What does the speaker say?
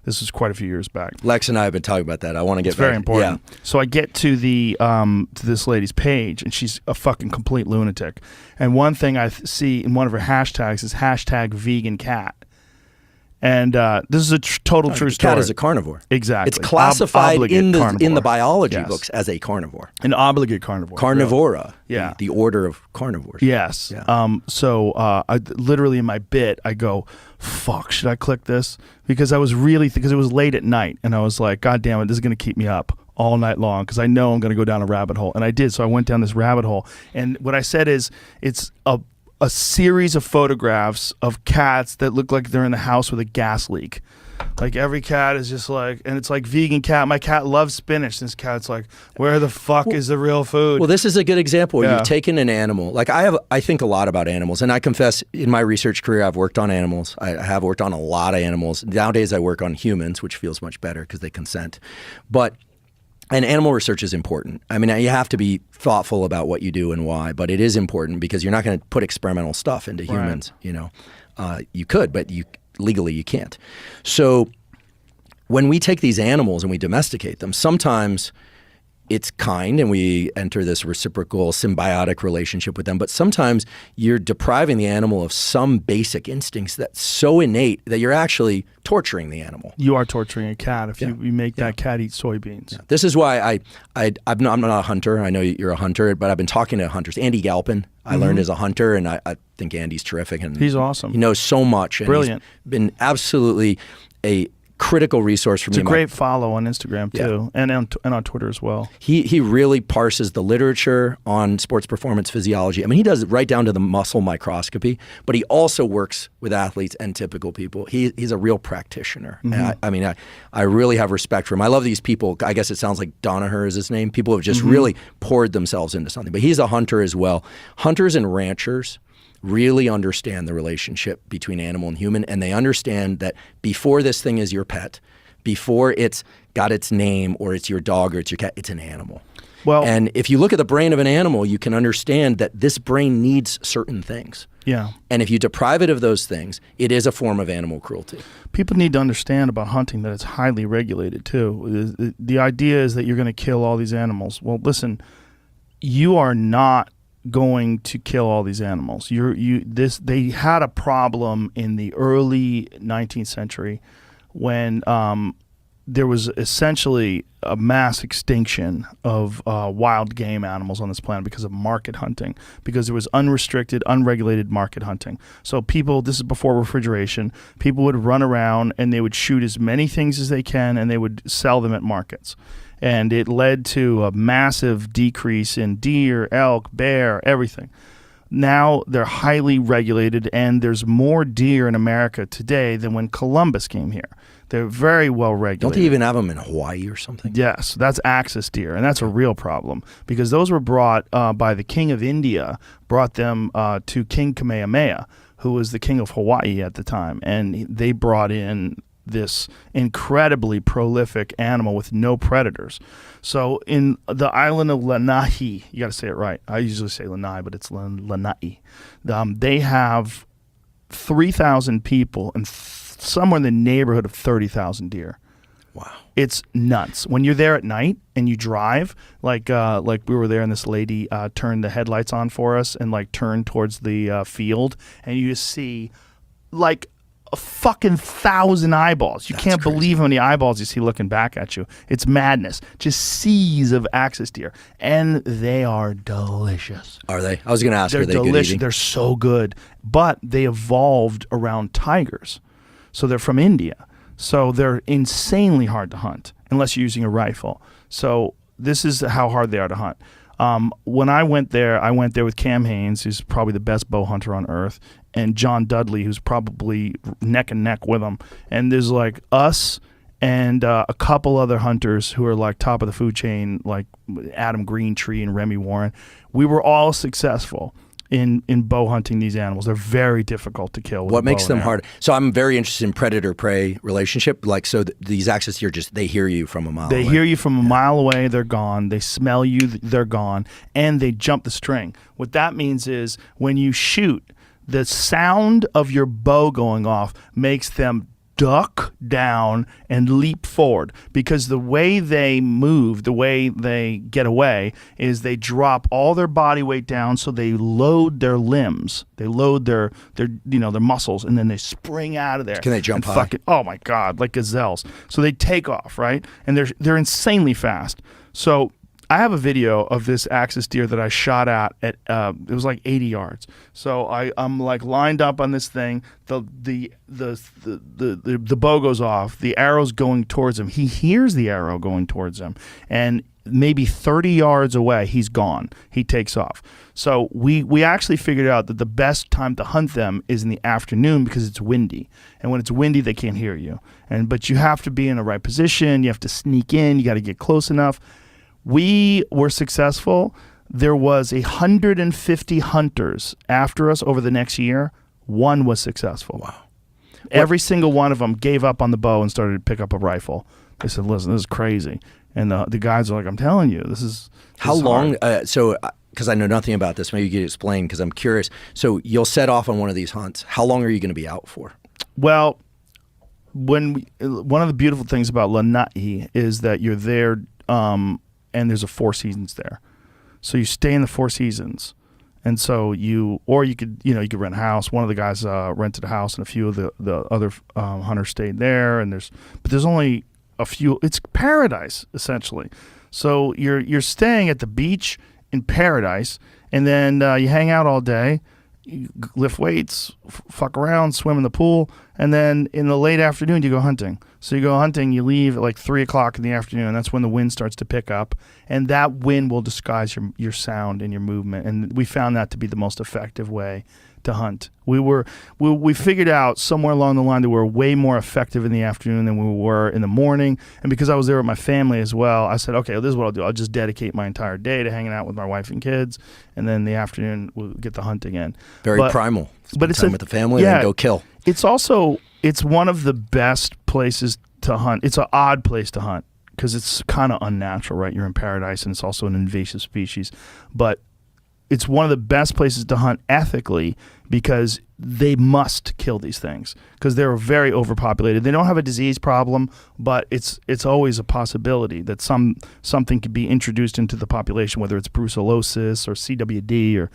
This was quite a few years back. Lex and I have been talking about that. I want to get It's very important. Yeah. So I get to the to this lady's page, and she's a fucking complete lunatic. And one thing I see in one of her hashtags is #vegan_cat. And this is a total true story. Cat is a carnivore. Exactly. It's classified in the biology Yes. books as a carnivore. An obligate carnivore. Carnivora. Yeah. The order of carnivores. Yes. Yeah. So I literally in my bit, I go, fuck, should I click this? Because I was really, because it was late at night, and I was like, God damn it, this is going to keep me up all night long because I know I'm going to go down a rabbit hole. And I did. So I went down this rabbit hole. And what I said is, it's a series of photographs of cats that look like they're in the house with a gas leak. Like every cat is just like, and it's like vegan cat. My cat loves spinach. This cat's like, where the fuck is the real food? Well, this is a good example where you've taken an animal. Like I think a lot about animals, and I confess in my research career, I've worked on animals. I have worked on a lot of animals. Nowadays I work on humans, which feels much better because they consent. And animal research is important. I mean, you have to be thoughtful about what you do and why, but it is important because you're not going to put experimental stuff into humans. You know, you could, but legally you can't. So when we take these animals and we domesticate them, sometimes it's kind and we enter this reciprocal symbiotic relationship with them, but sometimes you're depriving the animal of some basic instincts that's so innate that you're actually torturing the animal. You are torturing a cat if you make that cat eat soybeans. Yeah. This is why I'm not a hunter. I know you're a hunter, but I've been talking to hunters. Andy Galpin, I learned as a hunter, and I think Andy's terrific. And he's awesome. He knows so much. And brilliant. He's been absolutely a critical resource for me. It's a great follow on Instagram too, and on Twitter as well. He really parses the literature on sports performance physiology. I mean, he does it right down to the muscle microscopy, but he also works with athletes and typical people. He's a real practitioner. And I really have respect for him. I love these people. I guess it sounds like Danaher is his name. People have just really poured themselves into something. But he's a hunter as well. Hunters and ranchers really understand the relationship between animal and human, and they understand that before this thing is your pet, before it's got its name or it's your dog or it's your cat, it's an animal. Well, and if you look at the brain of an animal, you can understand that this brain needs certain things. Yeah. And if you deprive it of those things, it is a form of animal cruelty. People need to understand about hunting that it's highly regulated too. The idea is that you're going to kill all these animals. Well, listen, you are not going to kill all these animals. They had a problem in the early 19th century when there was essentially a mass extinction of wild game animals on this planet because of market hunting, because there was unrestricted, unregulated market hunting. So people, this is before refrigeration, people would run around and they would shoot as many things as they can and they would sell them at markets. And it led to a massive decrease in deer, elk, bear, everything. Now they're highly regulated, and there's more deer in America today than when Columbus came here. They're very well regulated. Don't they even have them in Hawaii or something? Yes, that's axis deer, and that's a real problem because those were brought by the king of India, brought them to King Kamehameha, who was the king of Hawaii at the time, and they brought in this incredibly prolific animal with no predators. So in the island of Lanai, you got to say it right. I usually say Lanai, but it's Lanai. They have 3,000 people and somewhere in the neighborhood of 30,000 deer. Wow. It's nuts. When you're there at night and you drive, like we were there and this lady turned the headlights on for us and like turned towards the field, and you just see like a fucking 1,000 eyeballs. You can't believe how many eyeballs you see looking back at you. It's madness. Just seas of axis deer. And they are delicious. Are they? I was going to ask, are they delicious. good eating? They're so good. But they evolved around tigers. So they're from India. So they're insanely hard to hunt unless you're using a rifle. So this is how hard they are to hunt. When I went there with Cam Haynes, who's probably the best bow hunter on earth, and John Dudley, who's probably neck and neck with him. And there's like us and a couple other hunters who are like top of the food chain, like Adam Greentree and Remy Warren. We were all successful in bow hunting these animals. They're very difficult to kill. What makes them hard? So I'm very interested in predator-prey relationship. Like, so these axis deer they hear you from a mile away. They hear you from a mile away, they're gone. They smell you, they're gone. And they jump the string. What that means is when you shoot, the sound of your bow going off makes them duck down and leap forward, because the way they move, the way they get away, is they drop all their body weight down, so they load their limbs, they load their muscles, and then they spring out of there. Can they jump high? Oh my God, like gazelles. So they take off, right? And they're insanely fast. So I have a video of this axis deer that I shot at it was like 80 yards. So I'm like lined up on this thing. The bow goes off. The arrow's going towards him. He hears the arrow going towards him, and maybe 30 yards away, he's gone. He takes off. So we actually figured out that the best time to hunt them is in the afternoon, because it's windy, and when it's windy, they can't hear you. But you have to be in the right position. You have to sneak in. You got to get close enough. We were successful. There was 150 hunters after us over the next year. One was successful. Wow. Every single one of them gave up on the bow and started to pick up a rifle. They said, listen, this is crazy. And the guys are like, I'm telling you, this is How long, because I know nothing about this, maybe you could explain, because I'm curious. So you'll set off on one of these hunts. How long are you going to be out for? Well, one of the beautiful things about Lanai is that you're there, and there's a 4 seasons there. So you stay in the 4 seasons. And so you could rent a house. One of the guys rented a house, and a few of the other hunters stayed there. But there's only a few. It's paradise, essentially. So you're staying at the beach in paradise, and then you hang out all day, you lift weights, fuck around, swim in the pool, and then in the late afternoon you go hunting. So you go hunting, you leave at like 3 o'clock in the afternoon. That's when the wind starts to pick up, and that wind will disguise your sound and your movement. And we found that to be the most effective way to hunt. We figured out somewhere along the line that we're way more effective in the afternoon than we were in the morning. And because I was there with my family as well, I said, okay, well, this is what I'll do. I'll just dedicate my entire day to hanging out with my wife and kids, and then in the afternoon we'll get to hunting in. Very primal. But it's time with the family, and then go kill. It's one of the best places to hunt. It's an odd place to hunt because it's kind of unnatural, right? You're in paradise, and it's also an invasive species. But it's one of the best places to hunt ethically, because they must kill these things because they're very overpopulated. They don't have a disease problem, but it's always a possibility that something could be introduced into the population, whether it's brucellosis or CWD or